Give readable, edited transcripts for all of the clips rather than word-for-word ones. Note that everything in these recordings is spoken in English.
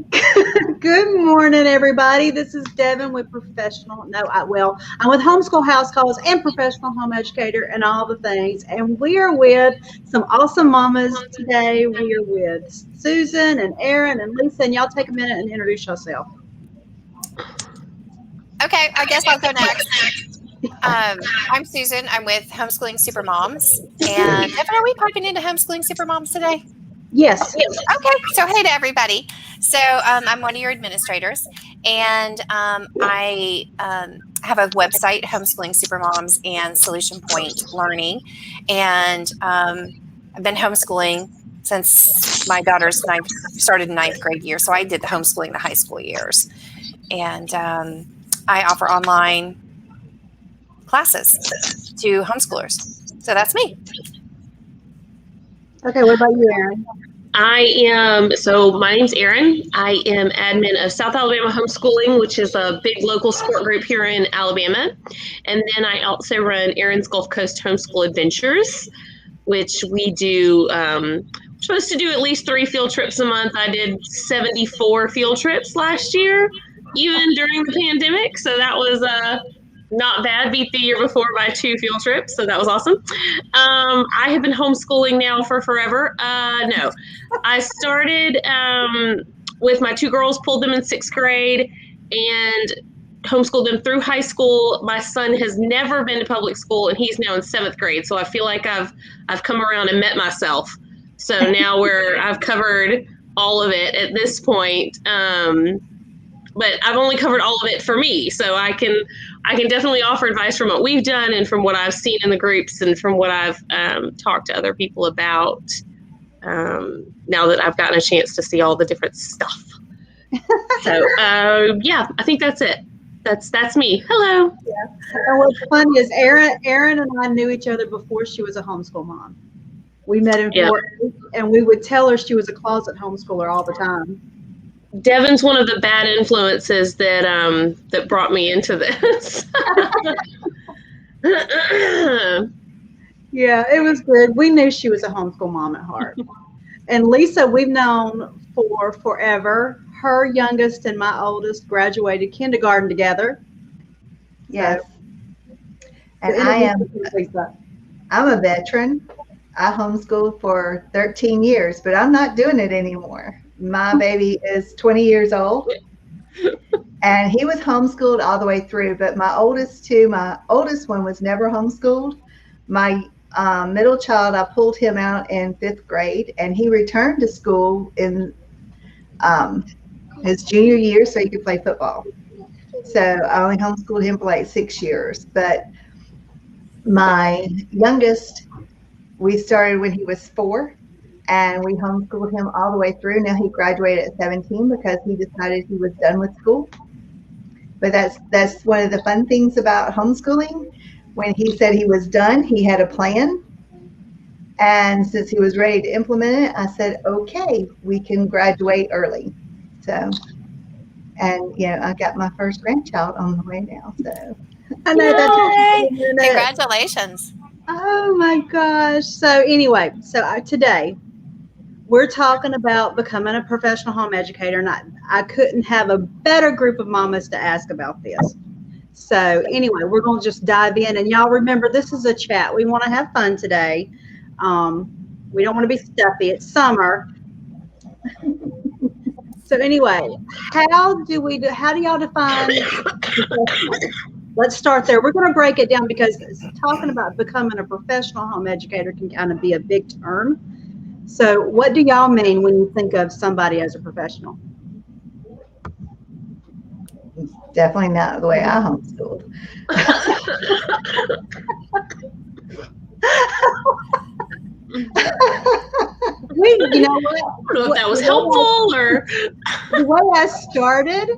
Good morning, everybody. This is Deven with I'm with Homeschool House Calls and Professional Home Educator and all the things. And we are with some awesome mamas today. We are with Susan and Erin and Lesa. And y'all take a minute and introduce yourself. Okay, I guess I'll go next. I'm Susan. I'm with Homeschooling Supermoms. And Devin, are we piping into Homeschooling Supermoms today? Yes. Okay, so hey to everybody. So I'm one of your administrators, and I have a website, Homeschooling Supermoms and Solution Point Learning, and I've been homeschooling since my daughter's started in ninth grade year. So I did the homeschooling the high school years, and I offer online classes to homeschoolers. So that's me. Okay, what about you, Erin? My name's Erin. I am admin of South Alabama Homeschooling, which is a big local support group here in Alabama. And then I also run Erin's Gulf Coast Homeschool Adventures, which we do, we're supposed to do at least 3 field trips a month. I did 74 field trips last year, even during the pandemic. So that was not bad, beat the year before by 2 field trips. So that was awesome. I have been homeschooling now for forever. No, I started with my 2 girls, pulled them in 6th grade and homeschooled them through high school. My son has never been to public school and he's now in 7th grade. So I feel like I've come around and met myself. So now I've covered all of it at this point. But I've only covered all of it for me. So I can definitely offer advice from what we've done and from what I've seen in the groups and from what I've talked to other people about now that I've gotten a chance to see all the different stuff. So yeah, I think that's it. That's me. Hello. Yeah. And what's funny is Erin and I knew each other before she was a homeschool mom. We met in Fort Worth, and we would tell her she was a closet homeschooler all the time. Devin's one of the bad influences that brought me into this. Yeah, it was good. We knew she was a homeschool mom at heart. And Lesa, we've known for forever. Her youngest and my oldest graduated kindergarten together. Yes. So, And I'm a veteran. I homeschooled for 13 years, but I'm not doing it anymore. My baby is 20 years old, and he was homeschooled all the way through. But my oldest one was never homeschooled. My middle child, I pulled him out in 5th grade, and he returned to school in his junior year so he could play football. So I only homeschooled him for like 6 years. But my youngest, we started when he was 4. And we homeschooled him all the way through. Now he graduated at 17 because he decided he was done with school. But that's one of the fun things about homeschooling. When he said he was done, he had a plan. And since he was ready to implement it, I said, okay, we can graduate early. So, and I got my first grandchild on the way now. So I know that's Congratulations. Oh my gosh. So anyway, today we're talking about becoming a professional home educator, and I couldn't have a better group of mamas to ask about this. So anyway, we're going to just dive in, and y'all remember this is a chat. We want to have fun today. We don't want to be stuffy. It's summer. So anyway, how do y'all define professional? Let's start there. We're going to break it down because talking about becoming a professional home educator can kind of be a big term. So what do y'all mean when you think of somebody as a professional? Definitely not the way I homeschooled. You know what? I don't know if that was helpful or the way I started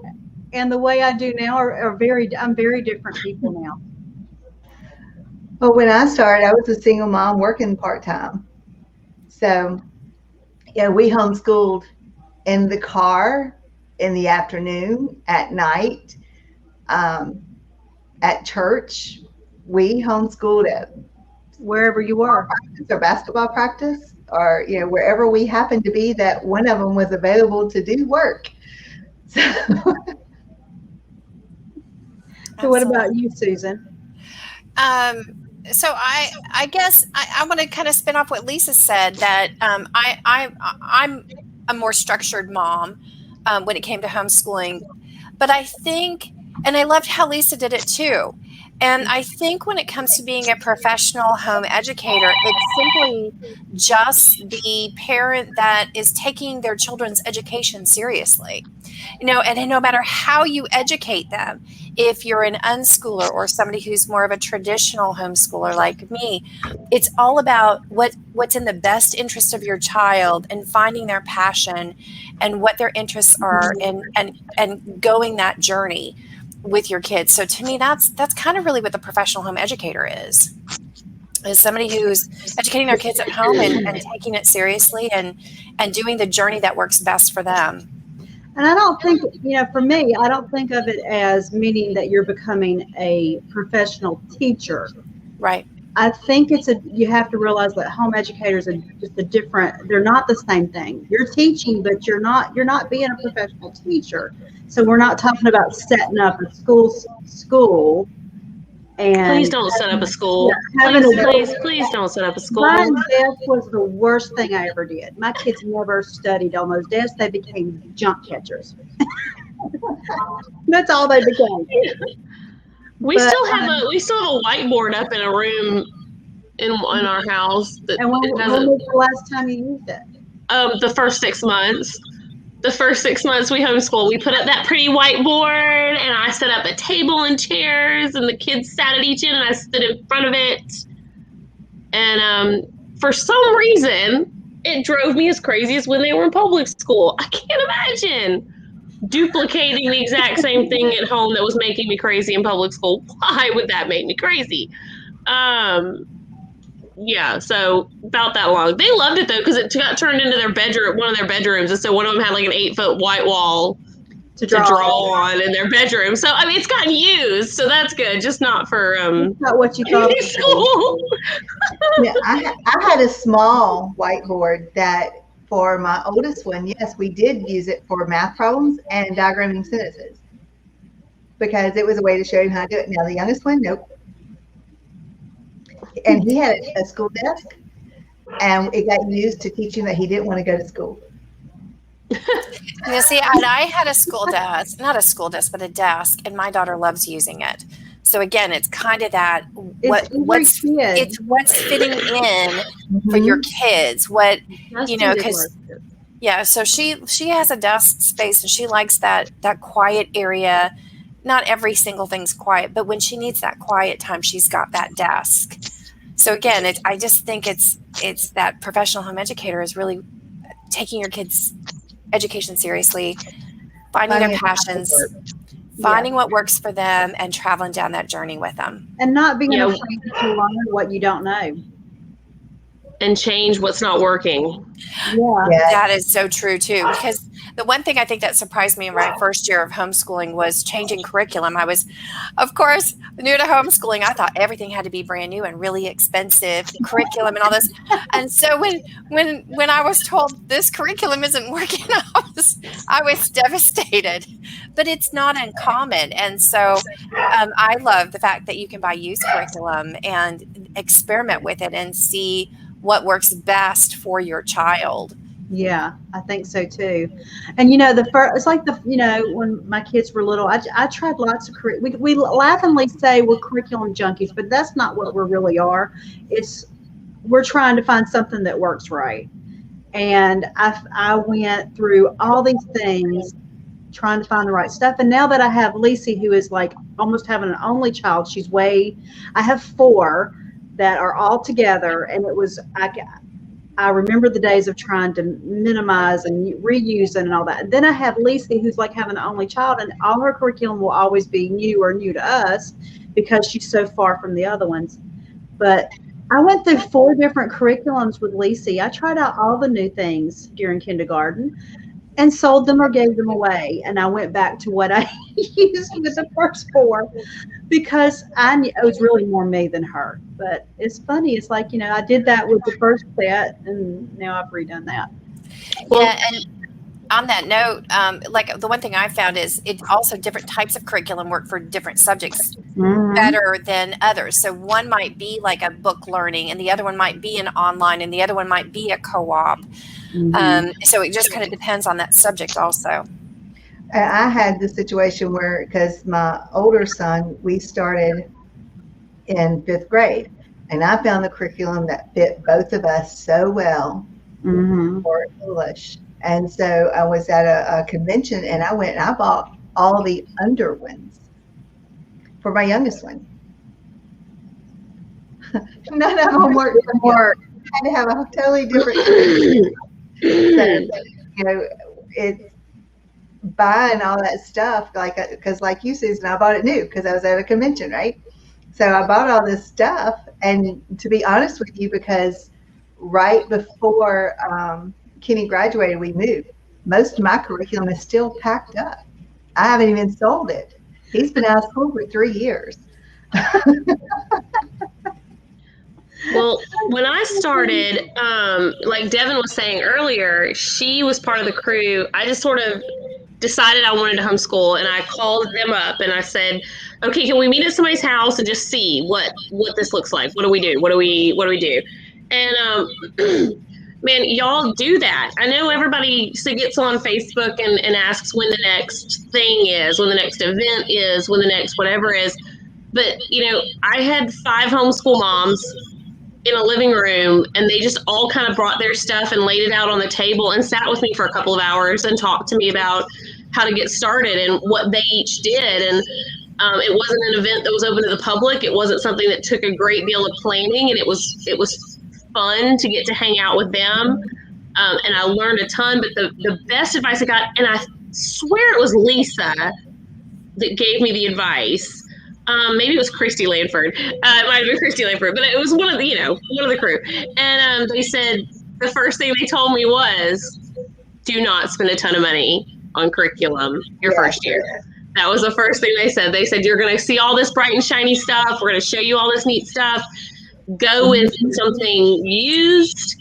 and the way I do now I'm very different people now. Well, when I started, I was a single mom working part-time. So, yeah, we homeschooled in the car, in the afternoon, at night, at church. We homeschooled at wherever you were. Practice or basketball practice or, wherever we happened to be, that one of them was available to do work. So, So what about you, Susan? So I guess I want to kind of spin off what Lisa said, that I'm a more structured mom when it came to homeschooling, but I think, and I loved how Lisa did it too. And I think when it comes to being a professional home educator, it's simply just the parent that is taking their children's education seriously. And no matter how you educate them, if you're an unschooler or somebody who's more of a traditional homeschooler like me, it's all about what's in the best interest of your child and finding their passion and what their interests are, and going that journey with your kids. So to me, that's kind of really what the professional home educator is somebody who's educating their kids at home and taking it seriously and doing the journey that works best for them. And I don't think, for me, I don't think of it as meaning that you're becoming a professional teacher. Right. I think you have to realize that home educators are just they're not the same thing. You're teaching, but you're not being a professional teacher. So we're not talking about setting up a school. And please don't set up a school. Please don't set up a school. My desk was the worst thing I ever did. My kids never studied on those desks. They became junk catchers. That's all they became. We still have a whiteboard up in a room in our house. And when was the last time you used it? The first 6 months. The first 6 months we homeschooled, we put up that pretty whiteboard, and I set up a table and chairs, and the kids sat at each end, and I stood in front of it. And for some reason, it drove me as crazy as when they were in public school. I can't imagine duplicating the exact same thing at home that was making me crazy in public school. Why would that make me crazy? Yeah, so about that long. They loved it though, because it got turned into one of their bedrooms, and so one of them had like an 8-foot white wall to draw on in their bedroom. So I mean, it's gotten used, so that's good. Just not for not what you thought school. Yeah, I had a small whiteboard that for my oldest one, yes, we did use it for math problems and diagramming sentences because it was a way to show him how to do it. Now the youngest one, nope. And he had a school desk, and it got used to teach him that he didn't want to go to school. See, and I had a school desk, not a school desk, but a desk, and my daughter loves using it. So again, it's kind of that what's fitting in for your kids. Because so she has a desk space and she likes that quiet area. Not every single thing's quiet, but when she needs that quiet time, she's got that desk. So again, I just think it's that professional home educator is really taking your kids' education seriously, finding their passions, finding what works for them, and traveling down that journey with them. And not being afraid to learn what you don't know. And change what's not working. Yeah. That is so true too, because the one thing I think that surprised me in my first year of homeschooling was changing curriculum. I was, of course, new to homeschooling. I thought everything had to be brand new and really expensive curriculum and all this. And so when I was told this curriculum isn't working, I was devastated. But it's not uncommon. And so I love the fact that you can buy used curriculum and experiment with it and see what works best for your child. Yeah, I think so too. And it's like when my kids were little, I tried lots of we laughingly say we're curriculum junkies, but that's not what we really are. We're trying to find something that works right. And I went through all these things trying to find the right stuff. And now that I have Lisa, who is like almost having an only child, I have 4 that are all together, and I remember the days of trying to minimize and reuse and all that. And then I have Lisa, who's like having an only child, and all her curriculum will always be new or new to us because she's so far from the other ones. But I went through 4 different curriculums with Lisa. I tried out all the new things during kindergarten. and sold them or gave them away. And I went back to what I used with the first 4 because it was really more me than her. But it's funny. It's like, I did that with the first set, and now I've redone that. Well, yeah, and on that note, like the one thing I found is it also different types of curriculum work for different subjects better than others. So one might be like a book learning, and the other one might be an online, and the other one might be a co-op. So it just kind of depends on that subject also. I had the situation where, because my older son, we started in 5th grade, and I found the curriculum that fit both of us so well for English. And so I was at a convention, and I went and I bought all the under ones for my youngest one. None of them worked for me. I had to have a totally different so, it's buying all that stuff, because like you, Susan, I bought it new because I was at a convention, right? So I bought all this stuff, and to be honest with you, because right before Kenny graduated, we moved. Most of my curriculum is still packed up. I haven't even sold it. He's been out of school for 3 years. Well, when I started, like Deven was saying earlier, she was part of the crew. I just sort of decided I wanted to homeschool, and I called them up and I said, okay, can we meet at somebody's house and just see what this looks like? What do we do? What do we do? And man, y'all do that. I know everybody gets on Facebook and asks when the next thing is, when the next event is, when the next whatever is. But, I had 5 homeschool moms in a living room, and they just all kind of brought their stuff and laid it out on the table and sat with me for a couple of hours and talked to me about how to get started and what they each did. And it wasn't an event that was open to the public. It wasn't something that took a great deal of planning, and it was fun to get to hang out with them. And I learned a ton, but the best advice I got, and I swear it was Lesa that gave me the advice. Maybe it was Christy Lanford. It might have been Christy Lanford, but it was one of the crew. And they said the first thing they told me was, do not spend a ton of money on curriculum your first year. That was the first thing they said. They said, you're going to see all this bright and shiny stuff. We're going to show you all this neat stuff. Go with something used.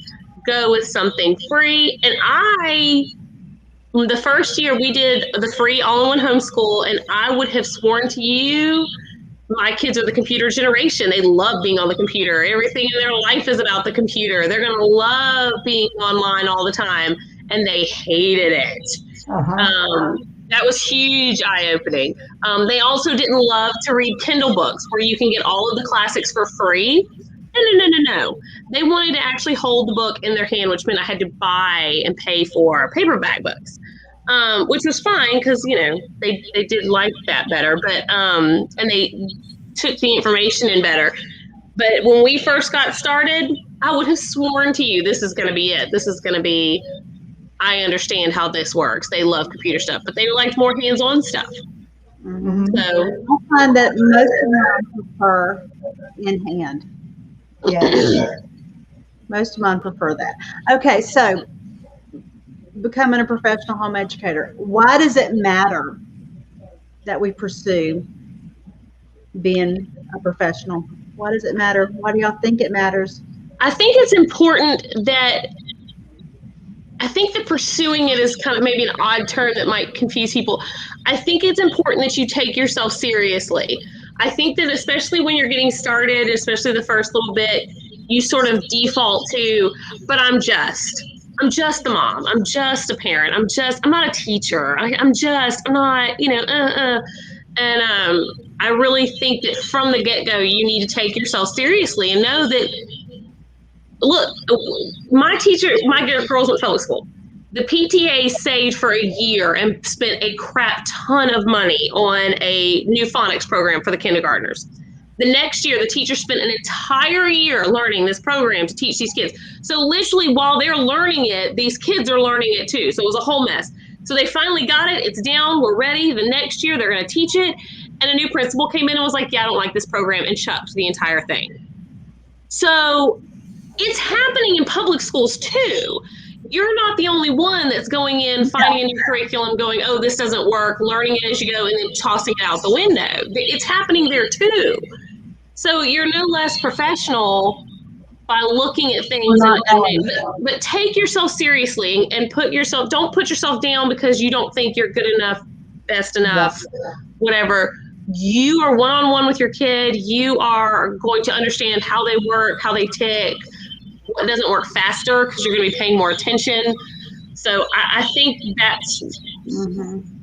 Go with something free. And the first year we did the free all-in-one homeschool, and I would have sworn to you, my kids are the computer generation. They love being on the computer. Everything in their life is about the computer. They're going to love being online all the time, and they hated it. That was huge eye-opening. They also didn't love to read Kindle books where you can get all of the classics for free. No. They wanted to actually hold the book in their hand, which meant I had to buy and pay for paperback books, which was fine because, they did like that better, but and they took the information in better. But when we first got started, I would have sworn to you, this is going to be it. This is going to be, I understand how this works. They love computer stuff, but they liked more hands-on stuff. So I find that most of them prefer in hand. Yeah. Most of mine prefer that. Okay, so becoming a professional home educator, why does it matter that we pursue being a professional? Why does it matter? Why do y'all think it matters? I think it's important that pursuing it is kind of maybe an odd term that might confuse people. I think it's important that you take yourself seriously. I think that especially when you're getting started, especially the first little bit, you sort of default to, but I'm just a mom. I'm just a parent. I'm not a teacher. I'm not, And I really think that from the get-go, you need to take yourself seriously and know that, look, my girls went to public school. The PTA saved for a year and spent a crap ton of money on a new phonics program for the kindergartners. The next year, the teachers spent an entire year learning this program to teach these kids. So literally while they're learning it, these kids are learning it too. So it was a whole mess. So they finally got it. It's down. We're ready. The next year, they're going to teach it. And a new principal came in and was like, yeah, I don't like this program, and chucked the entire thing. So it's happening in public schools too. You're not the only one that's going in, finding a new curriculum, going, oh, this doesn't work, learning it as you go, and then tossing it out the window. It's happening there too. So you're no less professional by looking at things, but take yourself seriously and don't put yourself down because you don't think you're good enough, best enough, whatever. You are one-on-one with your kid. You are going to understand how they work, how they tick, what doesn't work faster because you're going to be paying more attention. So I think that's,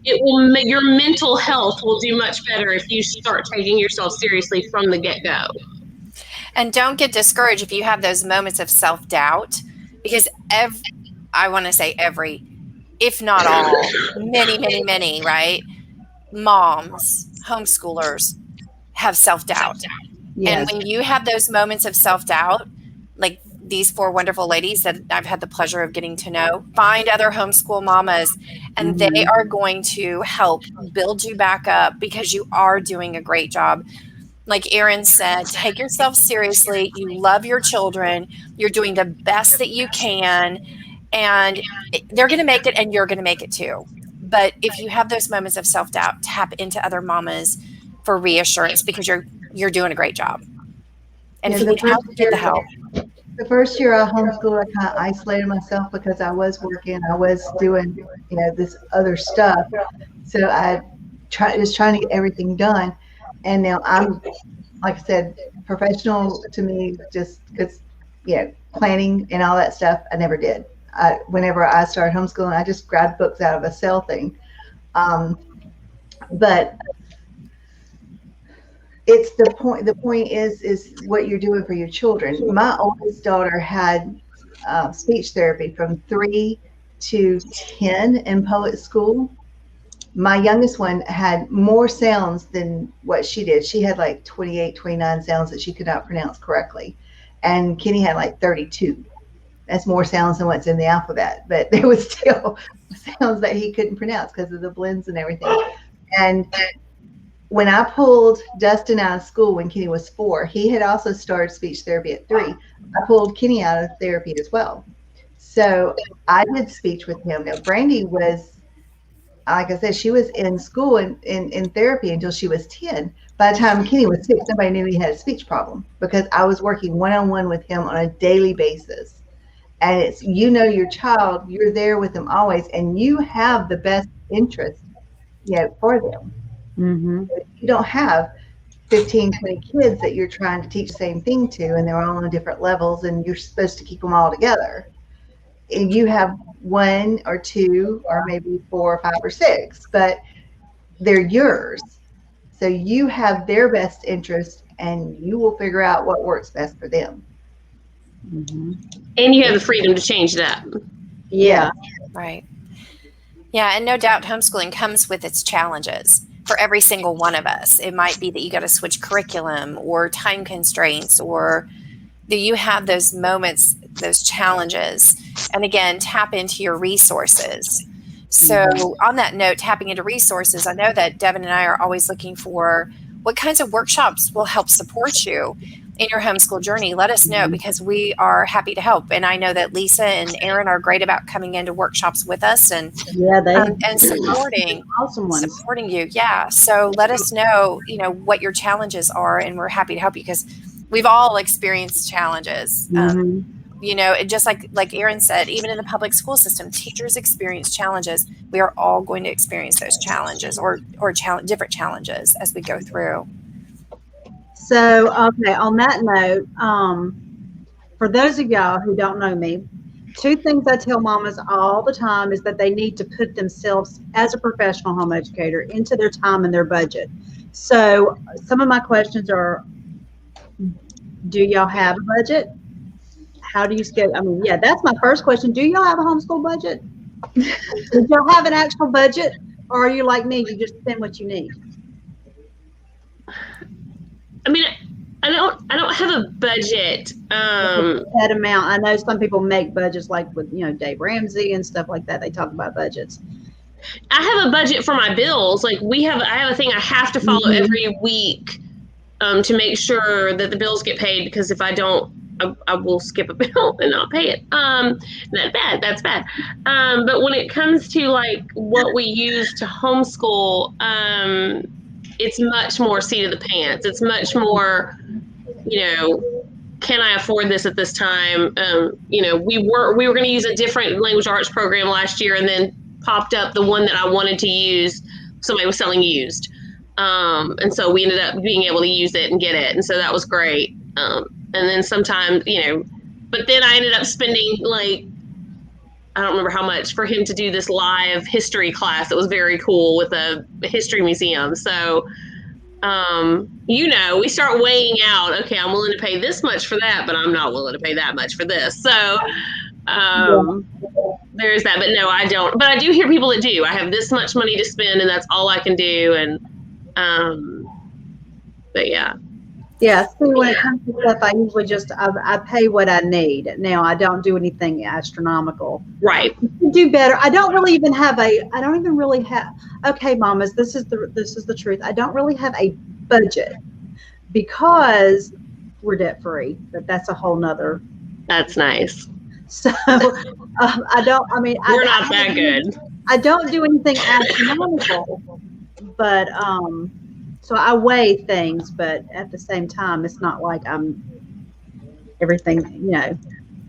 it will make your mental health will do much better if you start taking yourself seriously from the get-go. And don't get discouraged if you have those moments of self-doubt, because I want to say every, if not all, many, right? Moms, homeschoolers have self-doubt. Yes. And when you have those moments of self-doubt, like these 4 wonderful ladies that I've had the pleasure of getting to know, find other homeschool mamas, and they are going to help build you back up because you are doing a great job. Like Erin said, take yourself seriously. You love your children. You're doing the best that you can, and they're going to make it, and you're going to make it too. But if you have those moments of self-doubt, tap into other mamas for reassurance because you're doing a great job. And if you need help, get the help. The first year I homeschooled, I kind of isolated myself because I was working, I was doing, this other stuff. So I was trying to get everything done. And now I'm, like I said, professional to me, just because, planning and all that stuff, I never did. Whenever I started homeschooling, I just grabbed books out of a cell thing. But it's the point. The point is what you're doing for your children. My oldest daughter had speech therapy from 3 to 10 in public school. My youngest one had more sounds than what she did. She had like 28, 29 sounds that she could not pronounce correctly. And Kenny had like 32. That's more sounds than what's in the alphabet. But there was still sounds that he couldn't pronounce because of the blends and everything. And when I pulled Dustin out of school when Kenny was 4, he had also started speech therapy at 3. I pulled Kenny out of therapy as well. So I did speech with him. Now, Brandy was, like I said, she was in school and in therapy until she was 10. By the time Kenny was 6, nobody knew he had a speech problem because I was working one-on-one with him on a daily basis. And it's, your child, you're there with them always, and you have the best interest, for them. You don't have 15, 20 kids that you're trying to teach the same thing to, and they're all on different levels, and you're supposed to keep them all together. And you have 1 or 2 or maybe 4 or 5 or 6, but they're yours. So you have their best interest, and you will figure out what works best for them. And you have the freedom to change that. Yeah. Right. Yeah, and no doubt homeschooling comes with its challenges for every single one of us. It might be that you got to switch curriculum or time constraints, or that you have those moments, those challenges. And again, tap into your resources. So on that note, tapping into resources, I know that Deven and I are always looking for what kinds of workshops will help support you in your homeschool journey. Let us know because we are happy to help. And I know that Lesa and Erin are great about coming into workshops with us and supporting you. Yeah. So let us know, what your challenges are, and we're happy to help you because we've all experienced challenges. Just like Erin said, even in the public school system, teachers experience challenges. We are all going to experience those challenges or different challenges as we go through. So, okay, on that note, for those of y'all who don't know me, 2 things I tell mamas all the time is that they need to put themselves as a professional home educator into their time and their budget. So some of my questions are, do y'all have a budget? How do you schedule? That's my first question. Do y'all have a homeschool budget? Do y'all have an actual budget? Or are you like me, you just spend what you need? I don't have a budget. That amount. I know some people make budgets like with, Dave Ramsey and stuff like that. They talk about budgets. I have a budget for my bills. Like I have a thing I have to follow every week to make sure that the bills get paid, because if I don't I will skip a bill and not pay it. That's bad. But when it comes to like what we use to homeschool, it's much more seat of the pants. It's much more, can I afford this at this time? We were going to use a different language arts program last year, and then popped up the one that I wanted to use. Somebody was selling used. And so we ended up being able to use it and get it. And so that was great. And then sometimes, but then I ended up spending like, I don't remember how much for him to do this live history class. It was very cool with a history museum. So, we start weighing out, okay, I'm willing to pay this much for that, but I'm not willing to pay that much for this. So, there's that, but no, I don't. But I do hear people that do. I have this much money to spend, and that's all I can do. And, but yeah. Yeah, see, when it comes to stuff, I usually just, I pay what I need. Now, I don't do anything astronomical. Right. I do better. I don't even really have, okay, mamas, this is the truth. I don't really have a budget because we're debt free, but that's a whole nother. That's nice. So, we're not that good. I don't do anything astronomical, but, so I weigh things, but at the same time, it's not like I'm everything,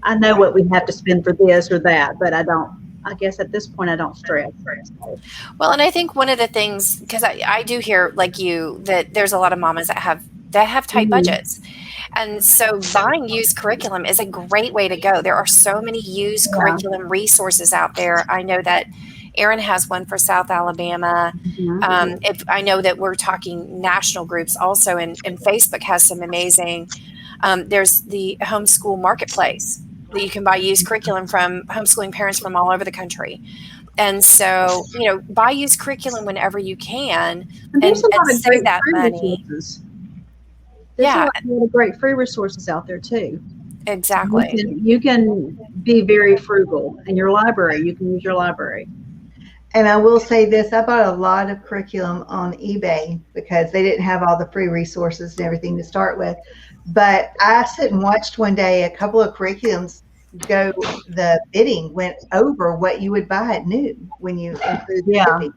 I know what we have to spend for this or that, but I guess at this point, I don't stress. Well, and I think one of the things, because I do hear like you, that there's a lot of mamas that have tight budgets. And so buying used curriculum is a great way to go. There are so many used curriculum resources out there. I know that Erin has one for South Alabama. If I know that we're talking national groups also, and Facebook has some amazing, there's the Homeschool Marketplace that you can buy used curriculum from homeschooling parents from all over the country. And so, buy used curriculum whenever you can and save that money. There's a lot of great free resources out there too. Exactly. You can be very frugal in your library. You can use your library. And I will say this, I bought a lot of curriculum on eBay because they didn't have all the free resources and everything to start with. But I sit and watched one day a couple of curriculums the bidding went over what you would buy at new when you include the bidding.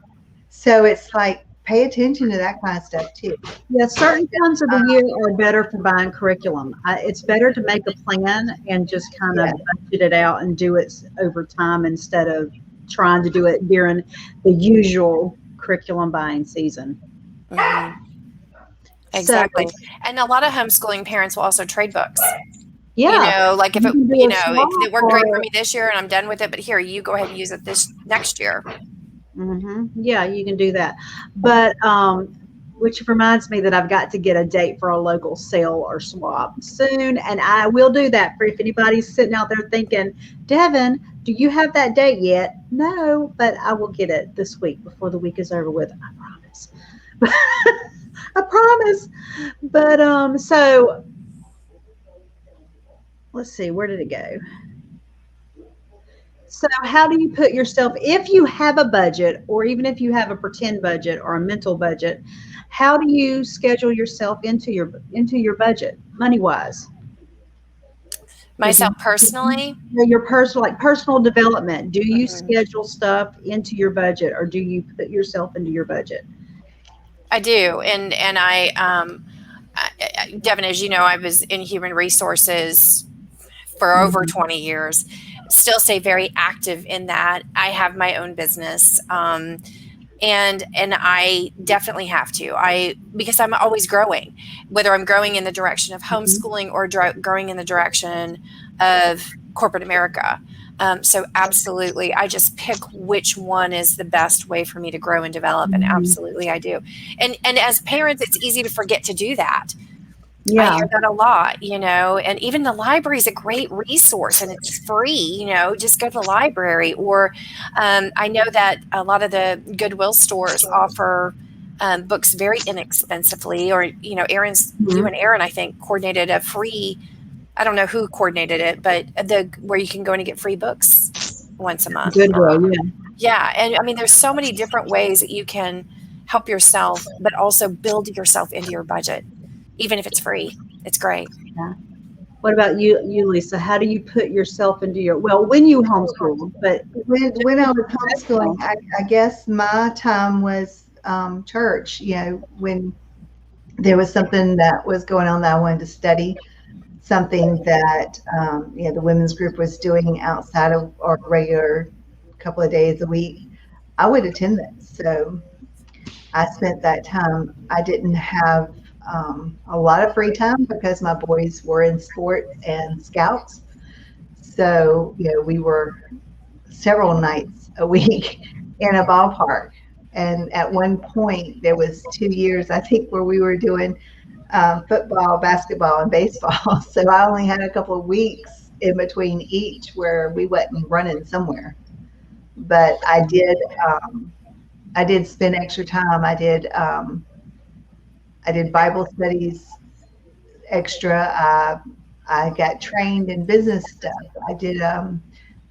So it's like, pay attention to that kind of stuff too. Yeah, certain times of the year are better for buying curriculum. It's better to make a plan and just kind of budget it out and do it over time instead of trying to do it during the usual curriculum buying season. Exactly. And a lot of homeschooling parents will also trade books. Yeah. Like if it worked great for me this year and I'm done with it, but here, you go ahead and use it this next year. Yeah, you can do that. But which reminds me that I've got to get a date for a local sale or swap soon, and I will do that for if anybody's sitting out there thinking, Deven, do you have that date yet? No, but I will get it this week before the week is over with. I promise. I promise. But so let's see, where did it go? So how do you put yourself, if you have a budget, or even if you have a pretend budget or a mental budget, how do you schedule yourself into your budget, money-wise? Myself personally? Your personal development. Do you schedule stuff into your budget, or do you put yourself into your budget? I do. And I Deven, as you know, I was in human resources for over 20 years. Still stay very active in that. I have my own business. And I definitely have to. Because I'm always growing, whether I'm growing in the direction of homeschooling or growing in the direction of corporate America. So absolutely, I just pick which one is the best way for me to grow and develop, and absolutely I do. And as parents, it's easy to forget to do that. I hear that a lot, and even the library is a great resource and it's free, just go to the library. Or I know that a lot of the Goodwill stores offer books very inexpensively, or, you and Erin, I think, coordinated a free, I don't know who coordinated it, but where you can go in and get free books once a month. Goodwill, Yeah. And I mean, there's so many different ways that you can help yourself, but also build yourself into your budget. Even if it's free, it's great. What about you, Lisa? How do you put yourself into when you homeschool, but When I was homeschooling, I guess my time was church. When there was something that was going on that I wanted to study, something that the women's group was doing outside of our regular couple of days a week, I would attend that. So I spent that time. I didn't have a lot of free time because my boys were in sports and scouts. So, we were several nights a week in a ballpark. And at one point, there was 2 years, I think, where we were doing football, basketball, and baseball. So I only had a couple of weeks in between each where we wasn't running somewhere. But I did spend extra time. I did Bible studies extra. I got trained in business stuff. I did.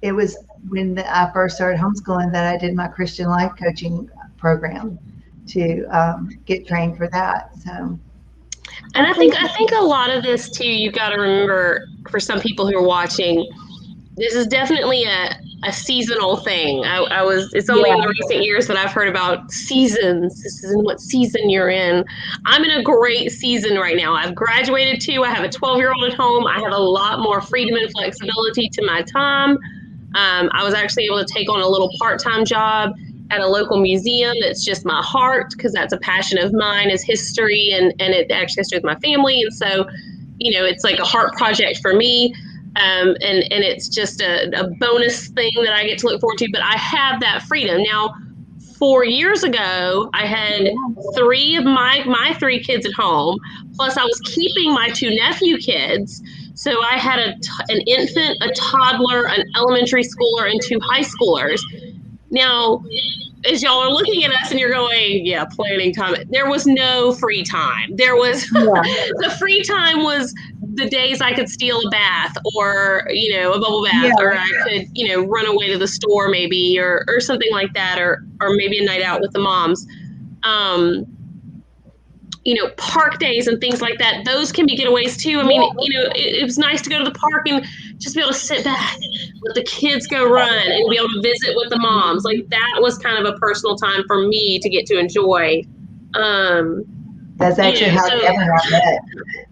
It was when I first started homeschooling that I did my Christian life coaching program to get trained for that. So. And I think a lot of this too, you've got to remember, for some people who are watching, this is definitely a seasonal thing. It's only in the recent years that I've heard about seasons. This is in what season you're in. I'm in a great season right now. I've graduated too. I have a 12-year-old at home. I have a lot more freedom and flexibility to my time. I was actually able to take on a little part-time job at a local museum. That's just my heart, because that's a passion of mine, is history, and it actually has to do with my family. And so, it's like a heart project for me. And it's just a bonus thing that I get to look forward to, but I have that freedom. Now, 4 years ago, I had 3 of my 3 kids at home, plus I was keeping my 2 nephew kids. So I had an infant, a toddler, an elementary schooler, and 2 high schoolers. Now, as y'all are looking at us and you're going, yeah, planning time, there was no free time. There was the free time was the days I could steal a bath, or, a bubble bath, or I could, run away to the store maybe, or something like that, or maybe a night out with the moms. Park days and things like that, those can be getaways too. I mean, it was nice to go to the park and just be able to sit back, let the kids go run, and be able to visit with the moms. Like, that was kind of a personal time for me to get to enjoy. That's actually how Deven and I met.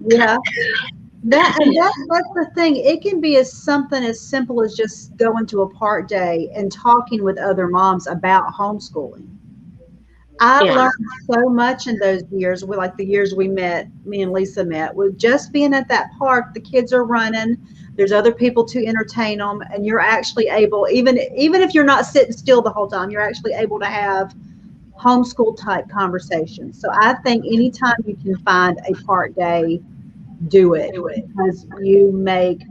Yeah. That's the thing. It can be something as simple as just going to a park day and talking with other moms about homeschooling. I learned so much in those years, like the years me and Lisa met, with just being at that park. The kids are running, there's other people to entertain them, and you're actually able, even if you're not sitting still the whole time, you're actually able to have homeschool type conversations. So I think anytime you can find a park day, do it, because you make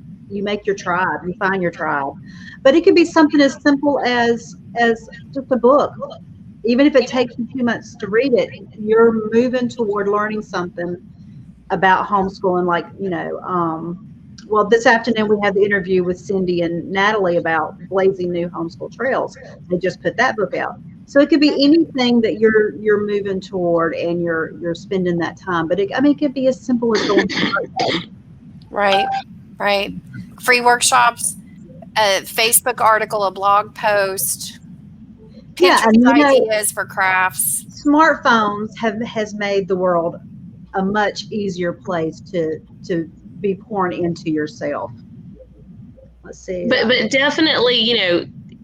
your tribe, you find your tribe. But it could be something as simple as just a book. Even if it takes you 2 months to read it, you're moving toward learning something about homeschooling. Like, this afternoon we had the interview with Cindy and Natalie about blazing new homeschool trails. They just put that book out. So it could be anything that you're moving toward and you're spending that time. But it could be as simple as going to Right. Free workshops, a Facebook article, a blog post. Pinterest ideas for crafts. Smartphones has made the world a much easier place to be pouring into yourself. Let's see. But definitely,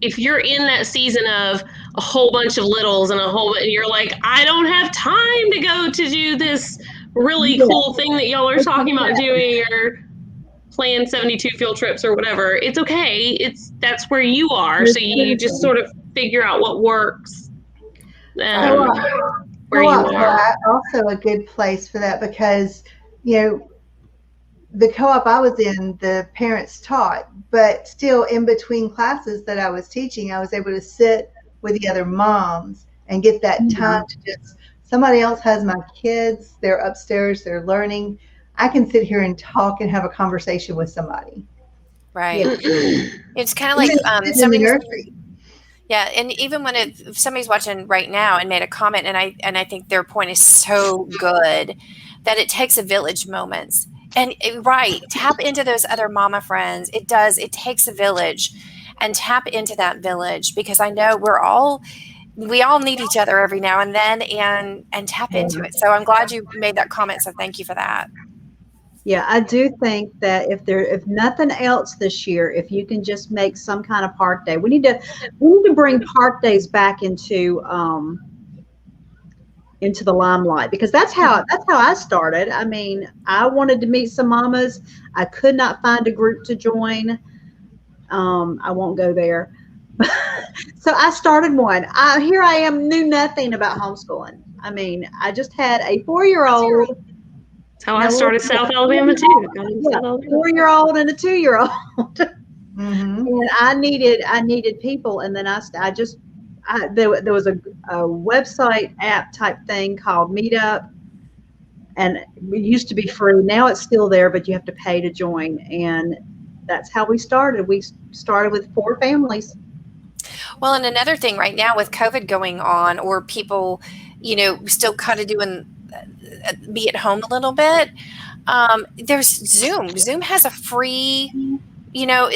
if you're in that season of a whole bunch of littles and you're like, I don't have time to go to do this really cool thing that y'all are talking about doing, or plan 72 field trips or whatever, it's okay. That's where you are. So you just sort of figure out what works. Where you are. Also a good place for that, because, the co-op I was in, the parents taught, but still in between classes that I was teaching, I was able to sit with the other moms and get that time to just, somebody else has my kids, they're upstairs, they're learning. I can sit here and talk and have a conversation with somebody. Right. It's kind of like somebody. Yeah, and even if somebody's watching right now and made a comment, and I think their point is so good, that it takes a village moments. And right, tap into those other mama friends. It takes a village, and tap into that village, because I know we all need each other every now and then, and tap into it. So I'm glad you made that comment. So thank you for that. Yeah, I do think that if nothing else this year, if you can just make some kind of park day, we need to bring park days back into the limelight, because that's how I started. I mean, I wanted to meet some mamas. I could not find a group to join. I won't go there. So I started one. Here I am, knew nothing about homeschooling. I mean, I just had a 4-year-old. That's how I started South Alabama too. Yeah, 4-year-old and a 2-year-old. And I needed people, and then there was a website app type thing called Meetup, and it used to be free. Now it's still there, but you have to pay to join, and that's how we started. We started with 4 families. Well, and another thing right now with COVID going on, or people, still kind of be at home a little bit, there's Zoom. Zoom has a free,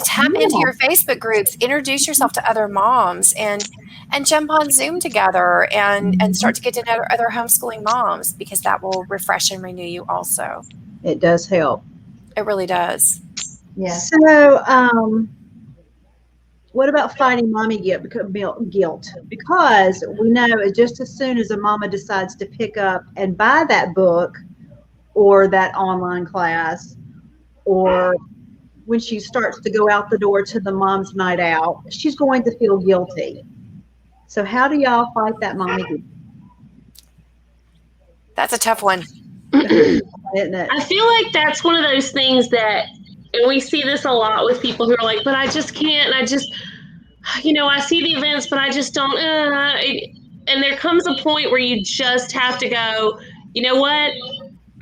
tap into your Facebook groups, introduce yourself to other moms, and jump on Zoom together and start to get to know other homeschooling moms, because that will refresh and renew you also. It does help. It really does. Yeah. So, what about fighting mommy guilt? Because we know just as soon as a mama decides to pick up and buy that book or that online class, or when she starts to go out the door to the mom's night out, she's going to feel guilty. So how do y'all fight that mommy guilt? That's a tough one. Isn't it? I feel like that's one of those things that, and we see this a lot with people who are like, but I just can't. I just, I see the events, but I just don't. And there comes a point where you just have to go, you know what?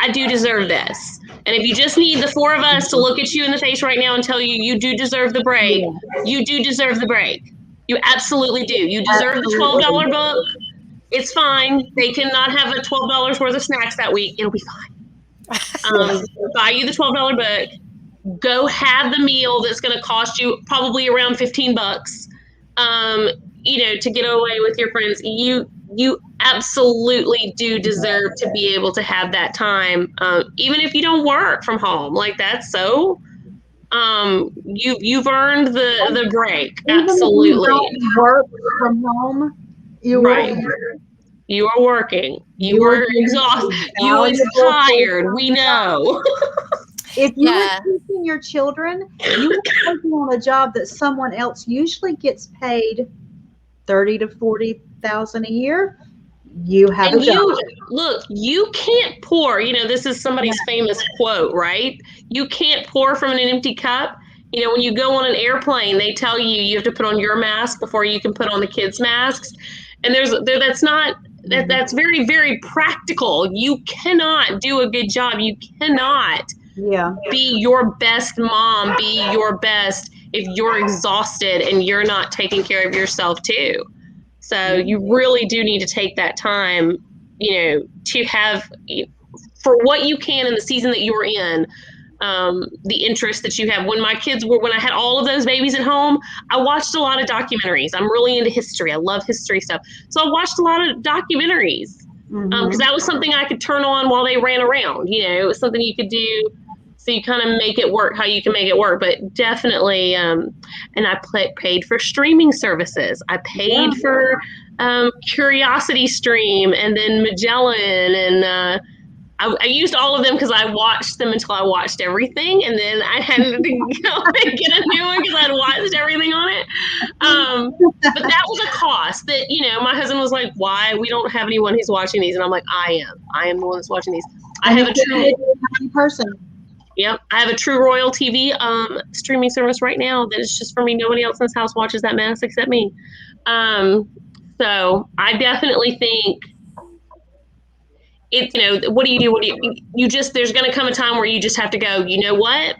I do deserve this. And if you just need the 4 of us to look at you in the face right now and tell you, you do deserve the break, you do deserve the break. You absolutely do. You deserve the $12 book. It's fine. They cannot have a $12 worth of snacks that week. It'll be fine. Buy you the $12 book. Go have the meal that's going to cost you probably around $15, to get away with your friends. You absolutely do deserve to be able to have that time, even if you don't work from home. Like, that's so, you've earned the break. Absolutely. Even if you don't work from home, you are working. You are exhausted. You are tired. We know. If you are teaching your children, you are working on a job that someone else usually gets paid $30,000 to $40,000 a year. You have a job. You can't pour. This is somebody's famous quote, right? You can't pour from an empty cup. When you go on an airplane, they tell you have to put on your mask before you can put on the kids' masks. And that's very, very practical. You cannot do a good job. You cannot be your best mom, be your best if you're exhausted and you're not taking care of yourself too. So you really do need to take that time, to have, for what you can in the season that you were in, the interest that you have. When I had all of those babies at home, I watched a lot of documentaries. I'm really into history. I love history stuff. So I watched a lot of documentaries because that was something I could turn on while they ran around. It was something you could do. So you kind of make it work how you can make it work. But definitely, and I paid for streaming services. I paid for Curiosity Stream and then Magellan. And I used all of them because I watched them until I watched everything. And then I had to go and get a new one because I'd watched everything on it. But that was a cost that, my husband was like, why? We don't have anyone who's watching these. And I'm like, I am the one that's watching these. I have a true person. Yep. I have a True Royal TV streaming service right now that is just for me. Nobody else in this house watches that mess except me. So I definitely think it's, what do you do? There's going to come a time where you just have to go, you know what?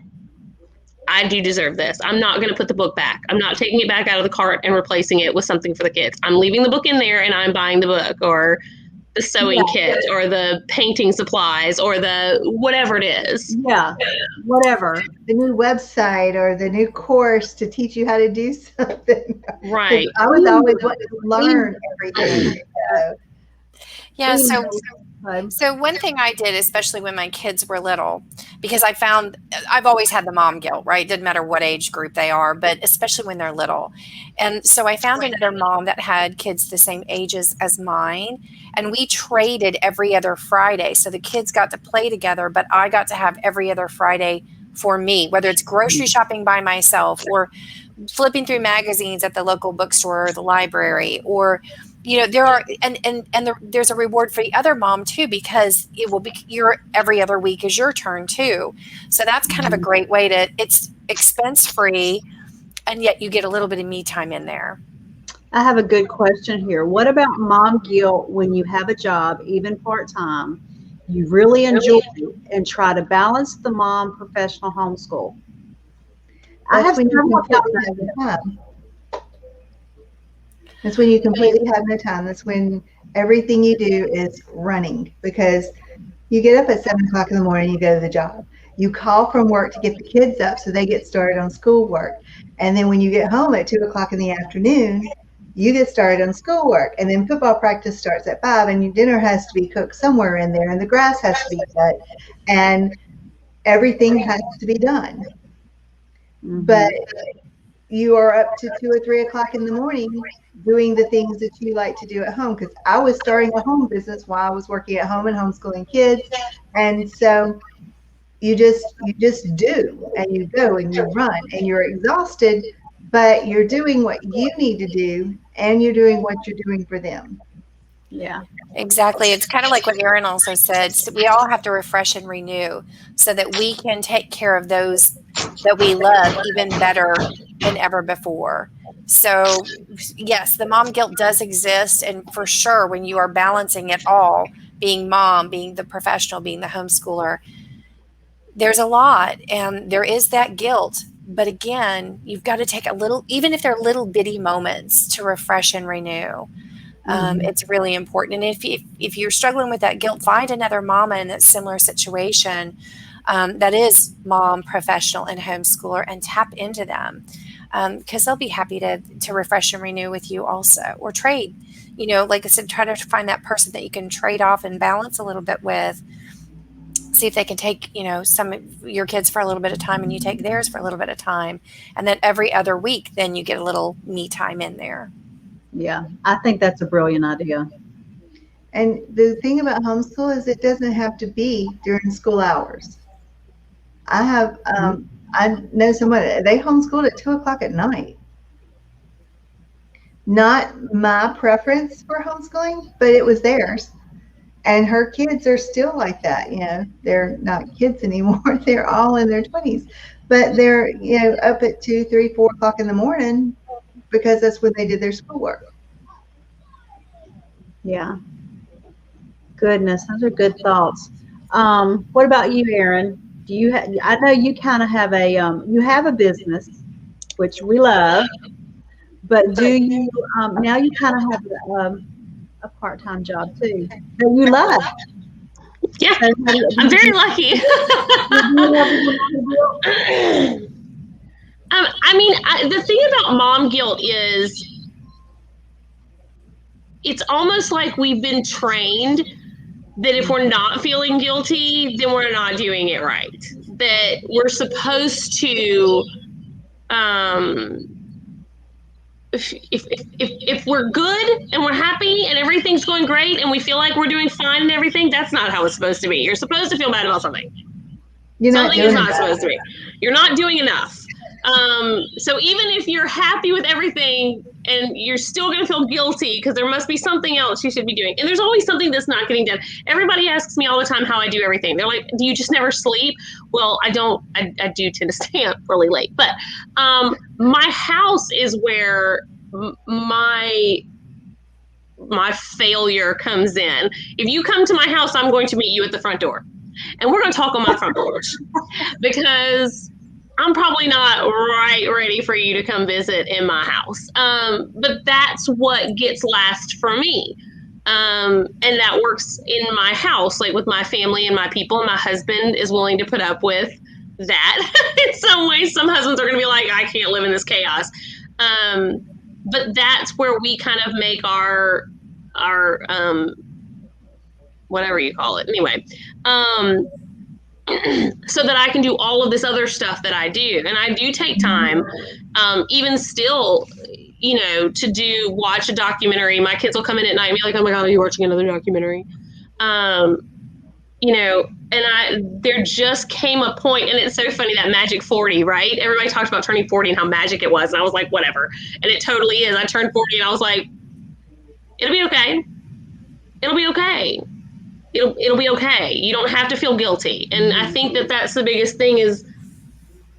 I do deserve this. I'm not going to put the book back. I'm not taking it back out of the cart and replacing it with something for the kids. I'm leaving the book in there and I'm buying the book, or, the sewing kit or the painting supplies or the whatever it is. Yeah, whatever. The new website or the new course to teach you how to do something. Right. I was always wanting to learn everything. Yeah. Okay. So one thing I did, especially when my kids were little, because I found I've always had the mom guilt, right? It doesn't matter what age group they are, but especially when they're little. And so I found another mom that had kids the same ages as mine. And we traded every other Friday. So the kids got to play together, but I got to have every other Friday for me, whether it's grocery shopping by myself or flipping through magazines at the local bookstore or the library, or there are there's a reward for the other mom too, because it will be your every other week is your turn too. So that's kind of a great way it's expense free, and yet you get a little bit of me time in there. I have a good question here. What about mom guilt when you have a job, even part-time, you really enjoy and try to balance the mom professional homeschool? That's when you completely have no time. That's when you completely have no time. That's when everything you do is running, because you get up at 7 o'clock in the morning, you go to the job. You call from work to get the kids up so they get started on schoolwork. And then when you get home at 2 o'clock in the afternoon, you get started on schoolwork. And then football practice starts at 5, and your dinner has to be cooked somewhere in there, and the grass has to be cut, and everything has to be done. Mm-hmm. But you are up to 2 or 3 o'clock in the morning doing the things that you like to do at home. Because I was starting a home business while I was working at home and homeschooling kids. And so you just do, and you go and you run, and you're exhausted, but you're doing what you need to do, and you're doing what you're doing for them. Yeah, exactly. It's kind of like what Erin also said. So we all have to refresh and renew so that we can take care of those that we love even better than ever before. So yes, the mom guilt does exist. And for sure, when you are balancing it all, being mom, being the professional, being the homeschooler, there's a lot, and there is that guilt. But again, you've got to take a little, even if they're little bitty moments, to refresh and renew. It's really important. And if you're struggling with that guilt, find another mama in that similar situation that is mom, professional, and homeschooler, and tap into them, because they'll be happy to refresh and renew with you also, or trade. Like I said, try to find that person that you can trade off and balance a little bit with. See if they can take, some of your kids for a little bit of time, and you take theirs for a little bit of time. And then every other week, then you get a little me time in there. Yeah, I think that's a brilliant idea. And the thing about homeschool is it doesn't have to be during school hours. I know someone, they homeschooled at 2 o'clock at night. Not my preference for homeschooling, but it was theirs. And her kids are still like that. They're not kids anymore. They're all in their 20s, but they're, up at 2, 3, 4 o'clock in the morning, because that's when they did their schoolwork. Yeah. Goodness, those are good thoughts. What about you, Erin? Do you I know you kind of have you have a business, which we love, but do you now you kind of have a part-time job too that you love? Yeah, I'm very lucky. The thing about mom guilt is it's almost like we've been trained that if we're not feeling guilty, then we're not doing it right. That we're supposed to, if we're good and we're happy and everything's going great and we feel like we're doing fine and everything, that's not how it's supposed to be. You're supposed to feel bad about something. Something is not supposed to be. You're not doing enough. So even if you're happy with everything, and you're still going to feel guilty because there must be something else you should be doing. And there's always something that's not getting done. Everybody asks me all the time how I do everything. They're like, do you just never sleep? Well, I don't. I do tend to stay up really late. But my house is where my failure comes in. If you come to my house, I'm going to meet you at the front door. And we're going to talk on my front porch because I'm probably not ready for you to come visit in my house. But that's what gets last for me. And that works in my house, like with my family and my people, and my husband is willing to put up with that. In some ways, some husbands are going to be like, I can't live in this chaos. But that's where we kind of make our whatever you call it. Anyway, so that I can do all of this other stuff that I do. And I do take time, even still, to watch a documentary. My kids will come in at night and be like, oh my God, are you watching another documentary? And there just came a point, and it's so funny, that magic 40, right? Everybody talks about turning 40 and how magic it was. And I was like, whatever. And it totally is. I turned 40 and I was like, it'll be okay. It'll be okay. It'll be okay. You don't have to feel guilty. And I think that that's the biggest thing is,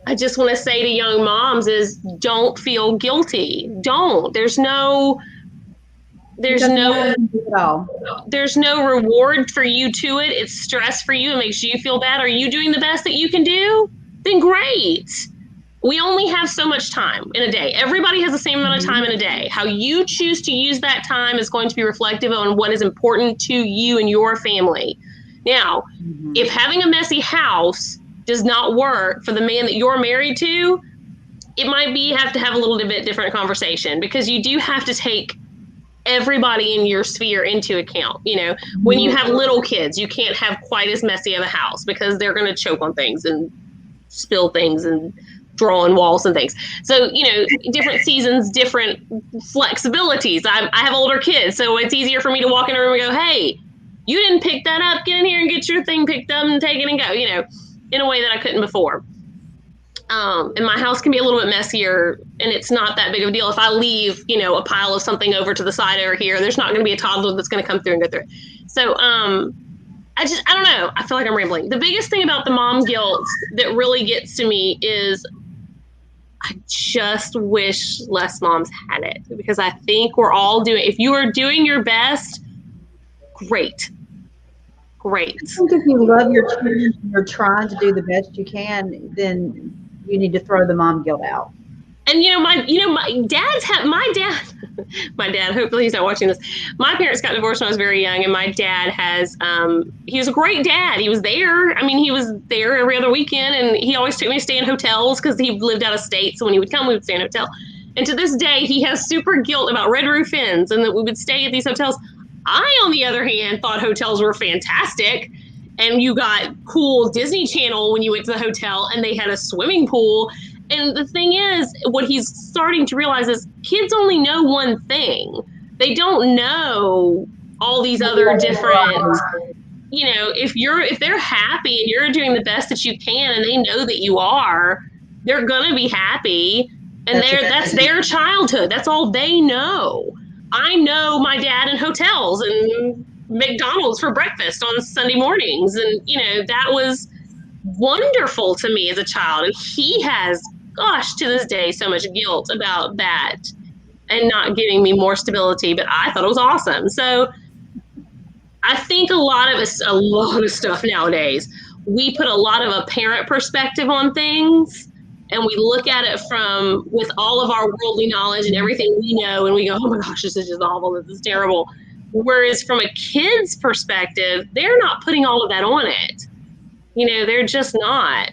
I just want to say to young moms is, don't feel guilty. Don't. There's no reward for you to it. It's stress for you. It makes you feel bad. Are you doing the best that you can do? Then great. We only have so much time in a day. Everybody has the same amount of time in a day. How you choose to use that time is going to be reflective on what is important to you and your family. Now, if having a messy house does not work for the man that you're married to, it might be have to have a little bit different conversation, because you do have to take everybody in your sphere into account. When you have little kids, you can't have quite as messy of a house because they're going to choke on things and spill things and draw on walls and things. So, different seasons, different flexibilities. I have older kids, so it's easier for me to walk in a room and go, hey, you didn't pick that up. Get in here and get your thing picked up and take it and go, in a way that I couldn't before. And my house can be a little bit messier, and it's not that big of a deal. If I leave, a pile of something over to the side over here, there's not going to be a toddler that's going to come through and go through it. So, I don't know. I feel like I'm rambling. The biggest thing about the mom guilt that really gets to me is I just wish less moms had it, because I think we're all if you are doing your best, great. I think if you love your children and you're trying to do the best you can, then you need to throw the mom guilt out. And my dad, hopefully he's not watching this. My parents got divorced when I was very young, and my dad he was a great dad. He was there. I mean, he was there every other weekend, and he always took me to stay in hotels because he lived out of state. So when he would come, we would stay in a hotel. And to this day, he has super guilt about red roof inns and that we would stay at these hotels. I, on the other hand, thought hotels were fantastic, and you got cool Disney Channel when you went to the hotel, and they had a swimming pool. And the thing is, what he's starting to realize is kids only know one thing. They don't know all these other different, if they're happy and you're doing the best that you can, and they know that you are, they're going to be happy. And that's their childhood. That's all they know. I know my dad in hotels and McDonald's for breakfast on Sunday mornings. And, that was wonderful to me as a child. And he has, to this day, so much guilt about that and not giving me more stability. But I thought it was awesome. So I think a lot of stuff nowadays, we put a lot of a parent perspective on things. And we look at it with all of our worldly knowledge and everything we know, and we go, oh my gosh, this is just awful, this is terrible. Whereas from a kid's perspective, they're not putting all of that on it. They're just not.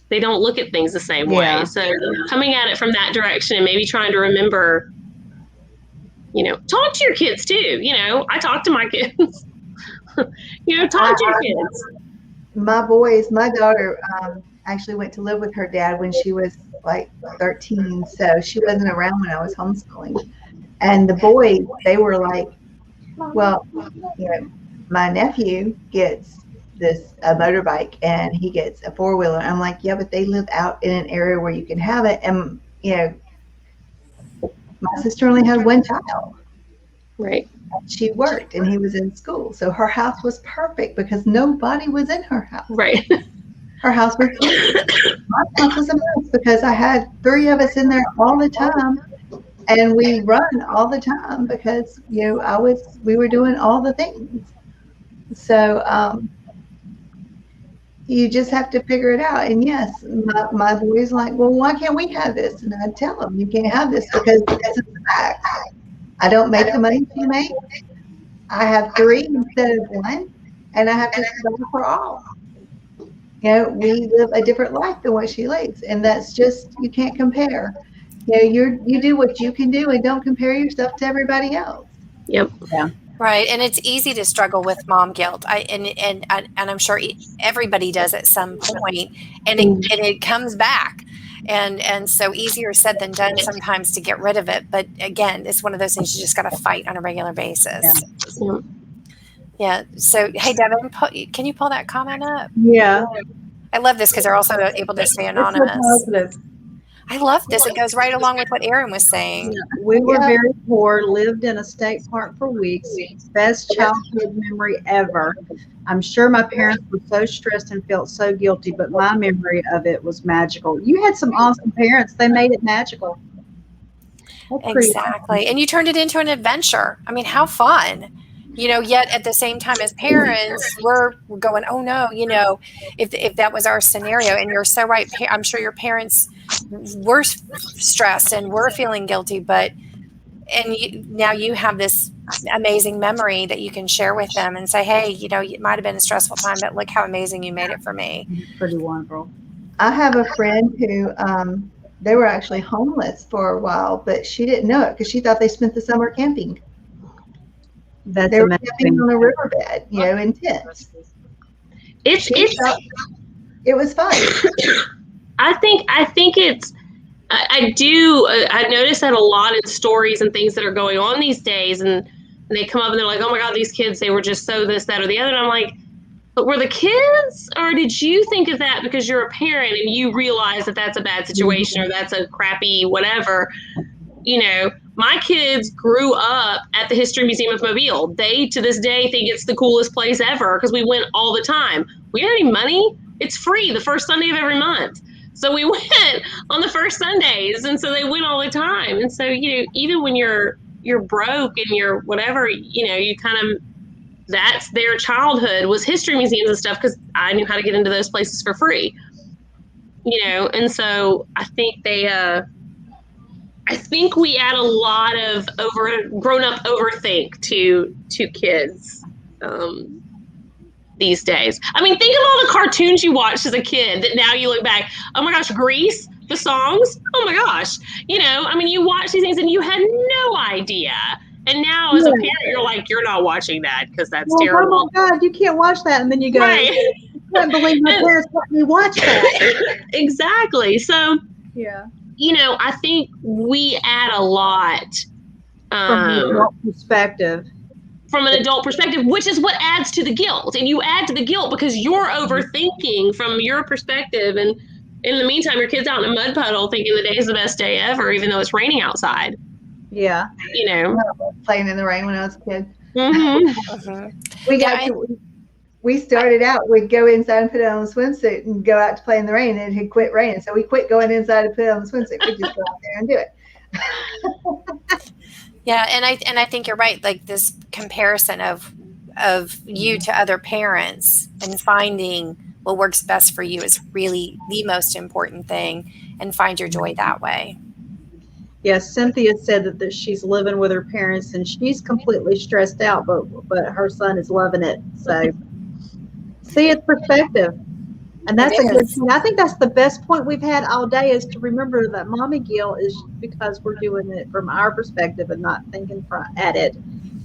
They don't look at things the same way. So coming at it from that direction and maybe trying to remember, talk to your kids too. I talk to my kids. Talk to your kids. My daughter, actually went to live with her dad when she was like 13, so she wasn't around when I was homeschooling. And the boys, they were like, well, my nephew gets a motorbike and he gets a four-wheeler. I'm like, yeah, but they live out in an area where you can have it. And my sister only had one child. Right. She worked and he was in school, so her house was perfect because nobody was in her house. Right. Her house was my house was a mess because I had 3 of us in there all the time, and we run all the time because we were doing all the things. So you just have to figure it out. And yes, my boy's like, well, why can't we have this? And I tell him, you can't have this because this is the fact. I don't make the money you make. I have 3 instead of 1, and I have to survive for all. We live a different life than what she leads, and that's just, you can't compare. You do what you can do, and don't compare yourself to everybody else. Yep. Yeah. Right, and it's easy to struggle with mom guilt. And I'm sure everybody does at some point, and it comes back, and so easier said than done sometimes to get rid of it. But again, it's one of those things you just got to fight on a regular basis. Yeah. So hey, Deven, can you pull that comment up? Yeah. I love this because they're also able to stay anonymous. I love this. It goes right along with what Erin was saying. Yeah. We were very poor, lived in a state park for weeks. Best childhood memory ever. I'm sure my parents were so stressed and felt so guilty, but my memory of it was magical. You had some awesome parents. They made it magical. Exactly. And you turned it into an adventure. I mean, how fun. Yet at the same time as parents, we're going, oh no, if that was our scenario. And you're so right. I'm sure your parents were stressed and were feeling guilty, now you have this amazing memory that you can share with them and say, hey, it might have been a stressful time, but look how amazing you made it for me. Pretty wonderful. I have a friend who, they were actually homeless for a while, but she didn't know it because she thought they spent the summer camping. That's they were amazing. camping on a riverbed, in tents. It was fun. I think it's. I notice that a lot in stories and things that are going on these days, and they come up and they're like, "Oh my God, these kids! They were just so this, that, or the other." And I'm like, "But were the kids, or did you think of that because you're a parent and you realize that that's a bad situation or that's a crappy whatever?" My kids grew up at the History Museum of Mobile. They, to this day, think it's the coolest place ever because we went all the time. We had any money? It's free the first Sunday of every month. So we went on the first Sundays, and so they went all the time. And so, even when you're broke and you're whatever, you kind of, that's their childhood was history museums and stuff because I knew how to get into those places for free. And so I think I think we add a lot of grown-up overthink to kids these days. I mean, think of all the cartoons you watched as a kid that now you look back, oh my gosh, Grease, the songs, oh my gosh. You watch these things and you had no idea. And now as a parent, you're like, you're not watching that because that's terrible. Oh my God, you can't watch that. And then you go, right. I can't believe my parents let me watch that. Exactly. So, yeah. I think we add a lot from an adult perspective. From an adult perspective, which is what adds to the guilt. And you add to the guilt because you're overthinking from your perspective. And in the meantime, your kid's out in a mud puddle thinking the day is the best day ever, even though it's raining outside. Yeah. Playing in the rain when I was a kid. Mm-hmm. We started out, we'd go inside and put it on a swimsuit and go out to play in the rain, and it had quit raining. So we quit going inside and put it on the swimsuit. We just go out there and do it. Yeah, and I think you're right. Like this comparison of you to other parents and finding what works best for you is really the most important thing, and find your joy that way. Yes, Cynthia said that she's living with her parents and she's completely stressed out, but her son is loving it. So see, it's perspective. And that's a good thing. I think that's the best point we've had all day, is to remember that mommy guilt is because we're doing it from our perspective and not thinking at it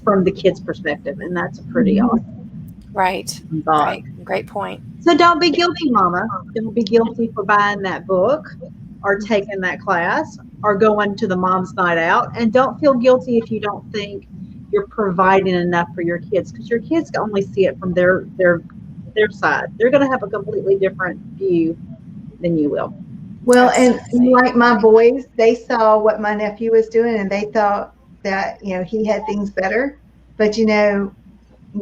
from the kid's perspective. And that's a pretty awesome. Right. Right. Great point. So don't be guilty, Mama. Don't be guilty for buying that book or taking that class or going to the mom's night out. And don't feel guilty if you don't think you're providing enough for your kids, because your kids can only see it from their side. They're going to have a completely different view than you will. Well, and like my boys, they saw what my nephew was doing and they thought that, he had things better. But,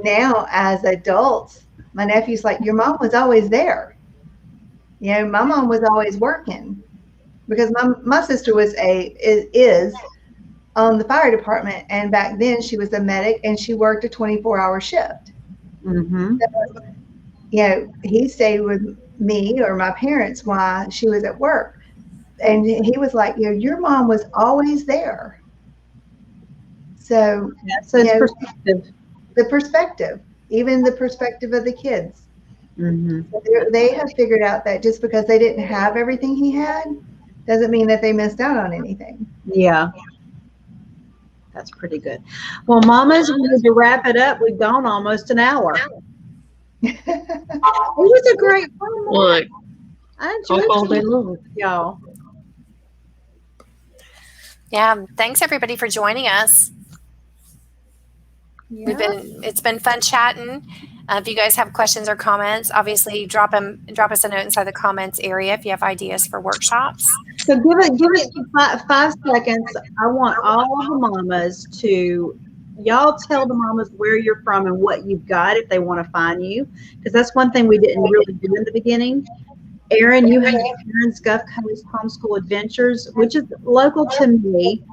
now as adults, my nephew's like, your mom was always there. My mom was always working, because my sister is on the fire department. And back then she was a medic and she worked a 24-hour shift. Mm-hmm. So, he stayed with me or my parents while she was at work. And he was like, your mom was always there. So, it's perspective. the perspective, even the perspective of the kids. Mm-hmm. They have figured out that just because they didn't have everything he had doesn't mean that they missed out on anything. Yeah. That's pretty good. Well, mamas, we need to wrap it up. We've gone almost an hour. It was a great fun. Look, I enjoyed talk all day it, long. y'all. Yeah, thanks everybody for joining us. Yeah. It's been fun chatting. If you guys have questions or comments, obviously drop us a note inside the comments area if you have ideas for workshops. So give us 5 seconds. I want all the mamas to, y'all tell the mamas where you're from and what you've got if they want to find you, because that's one thing we didn't really do in the beginning. Erin, you have Erin's Gulf Coast Homeschool Adventures, which is local to me.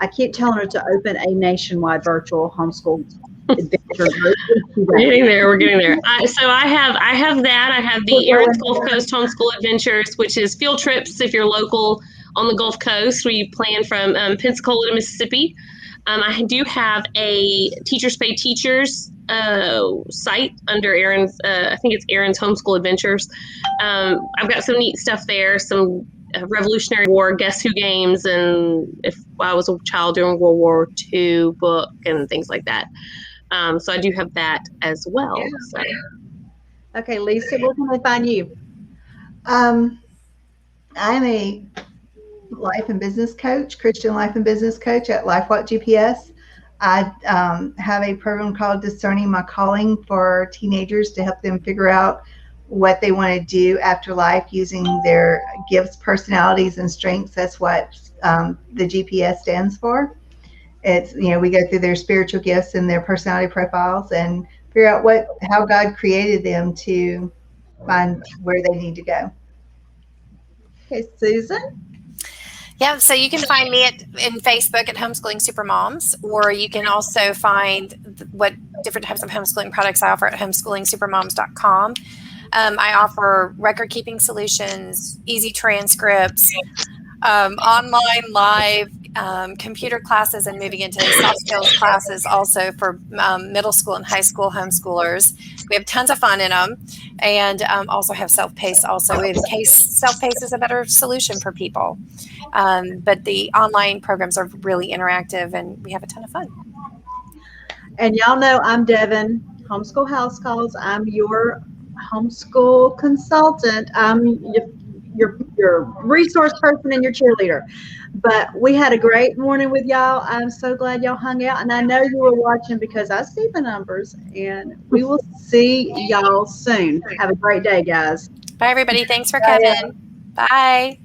I keep telling her to open a nationwide virtual homeschool adventure group. We're getting there. We're getting there. So I have that. I have the Erin's Gulf Coast Homeschool Adventures, which is field trips if you're local on the Gulf Coast. We plan from Pensacola to Mississippi. I do have a Teachers Pay Teachers site under Erin's. I think it's Erin's Homeschool Adventures. I've got some neat stuff there. Some Revolutionary War Guess Who games, and if I was a child during World War II book and things like that. So I do have that as well. Yeah. So. Okay, Lesa, where can they find you? I'm a life and business coach, Christian life and business coach at LifeWalk GPS. I have a program called Discerning My Calling for teenagers to help them figure out what they want to do after life using their gifts, personalities, and strengths. That's what the GPS stands for. It's, we go through their spiritual gifts and their personality profiles and figure out how God created them to find where they need to go. Okay, Susan? Yeah, so you can find me in Facebook at Homeschooling Supermoms, or you can also find what different types of homeschooling products I offer at homeschoolingsupermoms.com. I offer record keeping solutions, easy transcripts, online live computer classes, and moving into soft skills classes also for middle school and high school homeschoolers. We have tons of fun in them, and also have self-paced also in case self-paced is a better solution for people. But the online programs are really interactive, and we have a ton of fun. And y'all know I'm Deven, Homeschool House Calls. I'm your homeschool consultant. I'm your resource person and your cheerleader. But we had a great morning with y'all. I'm so glad y'all hung out, and I know you were watching because I see the numbers, and we will see y'all soon. Have a great day, guys. Bye, everybody. Thanks for coming. Bye.